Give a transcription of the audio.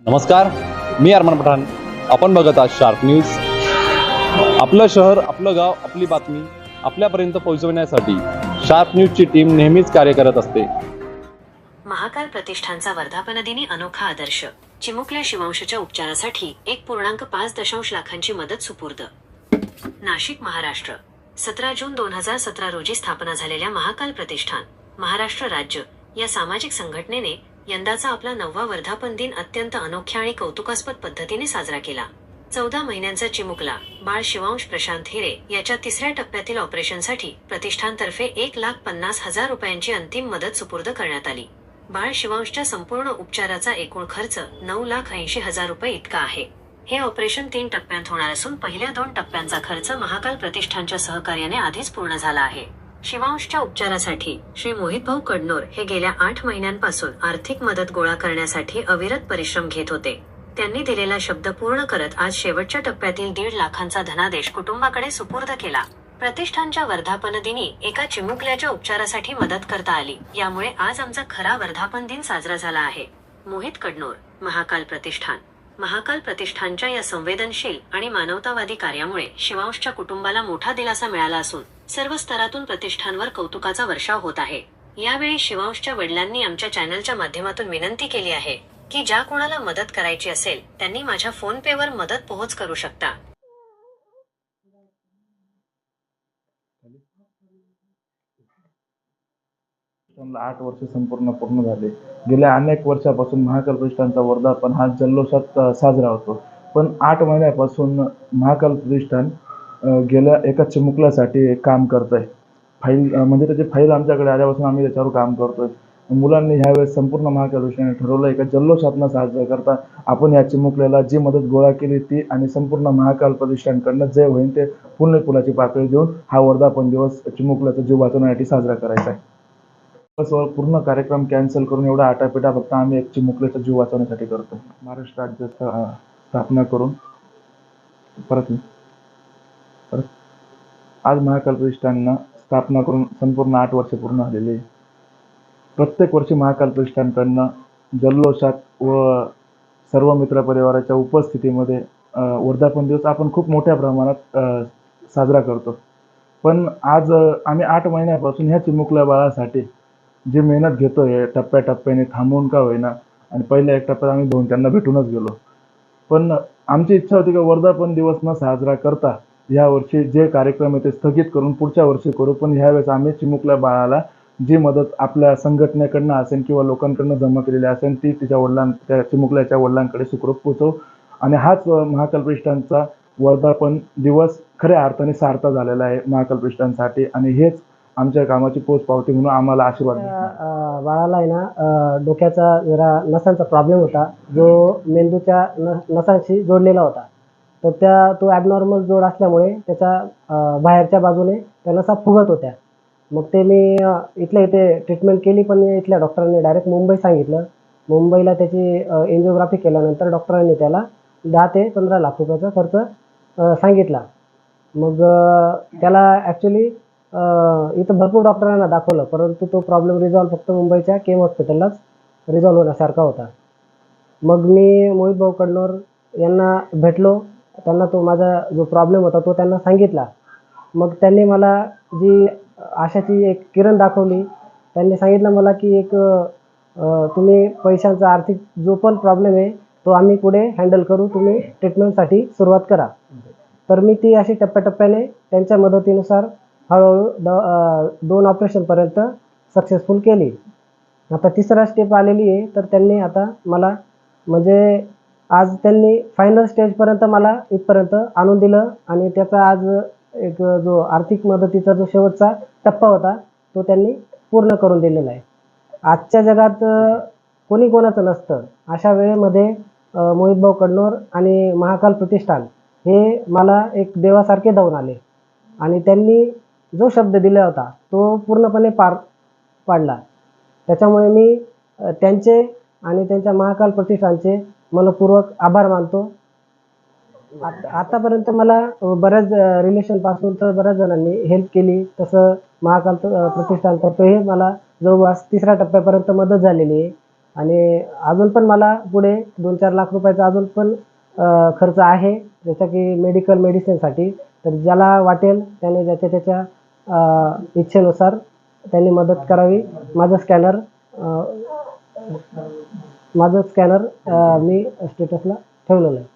नमस्कार, मी अरमान पठाण. आपण बघत आहात शार्प न्यूज. आपलं शहर, आपलं गाव, आपली बातमी आपल्यापर्यंत पोहोचवण्यासाठी शार्प न्यूजची टीम नेहमीच कार्य करत असते. महाकाल प्रतिष्ठानचा वर्धापनदिनी अनोखा आदर्श. चिमुकल्या शिवांशच्या उपचारासाठी 1.5 लाखांची मदत सुपूर्द. नाशिक, महाराष्ट्र. 17 जून 2017 रोजी स्थापना झालेल्या महाकाल प्रतिष्ठान महाराष्ट्र राज्य या सामाजिक संघटनेने यंदाचा आपला 9वा वर्धापन दिन अत्यंत अनोख्या आणि कौतुकास्पद पद्धतीने साजरा केला. 14 महिन्यांचा चिमुकला बाळ शिवांश प्रशांत हिरे याच्या 3ऱ्या टप्प्यातील ऑपरेशनसाठी प्रतिष्ठानतर्फे 1,50,000 रुपयांची अंतिम मदत सुपूर्द करण्यात आली. बाळ शिवांशच्या संपूर्ण उपचाराचा एकूण खर्च 9,80,000 रुपये इतका आहे. हे ऑपरेशन 3 टप्प्यांत होणार असून पहिल्या 2 टप्प्यांचा खर्च महाकाल प्रतिष्ठानच्या सहकार्याने आधीच पूर्ण झाला आहे. शिवांशच्या उपचारासाठी श्री मोहितभाऊ कडनोर हे गेल्या 8 महिन्यांपासून आर्थिक मदत गोळा करण्यासाठी अविरत परिश्रम घेत होते. त्यांनी दिलेला शब्द पूर्ण करत आज शेवटच्या टप्प्यातील 1.5 लाखांचा धनादेश कुटुंबाकडे सुपूर्द केला. प्रतिष्ठानच्या वर्धापन दिनी एका चिमुकल्याच्या उपचारासाठी मदत करता आली, यामुळे आज आमचा खरा वर्धापन दिन साजरा झाला आहे. मोहित कडनोर, महाकाल प्रतिष्ठान. महाकाल प्रतिष्ठानच्या या संवेदनशील आणि मानवतावादी कार्यामुळे शिवांशच्या कुटुंबाला मोठा दिलासा मिळाला असून सर्व स्तरातून प्रतिष्ठानवर कौतुकाचा वर्षाव होत आहे. यावेळी शिवांशच्या वडिलांनी आमच्या चॅनलच्या माध्यमातून विनंती केली आहे की ज्या कोणाला मदत करायची असेल त्यांनी माझ्या फोन पे वर मदत पोहोच करू शकता. 8 वर्ष पूर्ण झाले. गेल्या अनेक वर्षापासून महाकाल प्रतिष्ठानचा वर्धापन हा जल्लोषात साजरा होतो. पण 8 महिन्यापासून महाकाल प्रतिष्ठान गेल्या एका चिमुकल्यासाठी काम करत आहे. म्हणजे त्याची फाईल आमच्याकडे आल्यापासून आम्ही त्याच्यावर काम करतोय. मुलांनी ह्यावेळेस संपूर्ण महाकाल प्रतिष्ठानाने ठरवलं एका जल्लोषात न साजरा करता आपण या चिमुकल्याला जी मदत गोळा केली ती आणि संपूर्ण महाकाल प्रतिष्ठानकडनं जे होईल ते पुण्याची पातळी देऊन हा वर्धापन दिवस चिमुकल्याचा जीव वाचवण्यासाठी साजरा करायचा आहे. पूर्ण कार्यक्रम कॅन्सल करून एवढा आटापिटा फक्त आम्ही एक चिमुकल्याचा जीव वाचवण्यासाठी करतो. महाराष्ट्र राज्य स्थापना करून परत आज महाकाल प्रतिष्ठाननं स्थापना करून संपूर्ण 8 वर्ष पूर्ण झालेली आहे. प्रत्येक वर्षी महाकाल प्रतिष्ठानकडनं जल्लोषात व सर्व मित्रपरिवाराच्या उपस्थितीमध्ये वर्धापन दिवस आपण खूप मोठ्या प्रमाणात साजरा करतो. पण आज आम्ही 8 महिन्यापासून ह्या चिमुकल्या बाळासाठी जी मेहनत घेतोय टप्प्याटप्प्याने थांबून का होईना आणि पहिल्या एक टप्प्यात आम्ही त्यांना भेटूनच गेलो. पण आमची इच्छा होती की वर्धापन दिवस न साजरा करता या वर्षी जे कार्यक्रम आहे ते स्थगित करून पुढच्या वर्षी करू. पण ह्यावेळेस आम्ही चिमुकल्या बाळाला जी मदत आपल्या संघटनेकडनं असेल किंवा लोकांकडनं जमा केलेली असेल ती त्या चिमुकल्याच्या वडिलांकडे सुखरूप पोहोचवू आणि हाच महाकाल प्रतिष्ठानचा वर्धापन दिवस खऱ्या अर्थाने सार्थ झालेला आहे महाकाल प्रतिष्ठानसाठी आणि हेच आमच्या कामाची पोचपावती म्हणून आम्हाला आशीर्वाद. बाळाला आहे ना डोक्याचा जरा नसांचा प्रॉब्लेम होता जो मेंदूच्या नसांशी जोडलेला होता. तर तो ॲबनॉर्मल जोड असल्यामुळे त्याच्या बाहेरच्या बाजूने त्या नसा फुगत होत्या. मग ते मी इथल्या इथे ट्रीटमेंट केली पण इथल्या डॉक्टरांनी डायरेक्ट मुंबई सांगितलं. मुंबईला त्याची एन्जिओग्राफी केल्यानंतर डॉक्टरांनी त्याला 10 ते 15 लाख रुपयाचा खर्च सांगितला. मग त्याला ॲक्च्युली इथं भरपूर डॉक्टरांना दाखवलं परंतु तो प्रॉब्लेम रिझॉल्व फक्त मुंबईच्या केम हॉस्पिटललाच रिझॉल्व होण्यासारखा होता. मग मी मोहित भाऊ कडनोर यांना भेटलो. त्यांना तो माझा जो प्रॉब्लेम होता तो त्यांना सांगितला. मग त्यांनी मला जी आशाची एक किरण दाखवली. त्यांनी सांगितलं मला की तुम्ही पैशांचा आर्थिक जो पण प्रॉब्लेम आहे तो आम्ही पुढे हँडल करू, तुम्ही ट्रीटमेंटसाठी सुरुवात करा. तर मी ती अशी टप्प्याटप्प्याने त्यांच्या मदतीनुसार हळूहळू 2 ऑपरेशनपर्यंत सक्सेसफुल केली. आता 3रा स्टेप आलेली आहे. तर त्यांनी आता मला म्हणजे आज त्यांनी फायनल स्टेजपर्यंत मला इथपर्यंत आणून दिलं आणि त्याचा आज एक जो आर्थिक मदतीचा जो शेवटचा टप्पा होता तो त्यांनी पूर्ण करून दिलेला आहे. आजच्या जगात कोणी कोणाचं नसतं. अशा वेळेमध्ये मोहित भाऊ कडनोर आणि महाकाल प्रतिष्ठान हे मला एक देवासारखे धावून आले आणि त्यांनी जो शब्द दिला होता तो पूर्णपणे पार पाडला. त्याच्यामुळे मी त्यांचे आणि त्यांच्या महाकाल प्रतिष्ठानचे मनपूर्वक आभार मानतो. आतापर्यंत मला बऱ्याच रिलेशनपासून तर बऱ्याच जणांनी हेल्प केली. तसं महाकाल प्रतिष्ठानतर्फेही मला जवळपास 3ऱ्या टप्प्यापर्यंत मदत झालेली आहे. आणि अजून पण मला पुढे 2-4 लाख रुपयाचा अजून पण खर्च आहे, जसं की मेडिसिनसाठी. तर ज्याला वाटेल त्याने त्याच्या इच्छेनुसार त्यांनी मदत करावी. माझं स्कॅनर मी स्टेटसला ठेवलेलं आहे.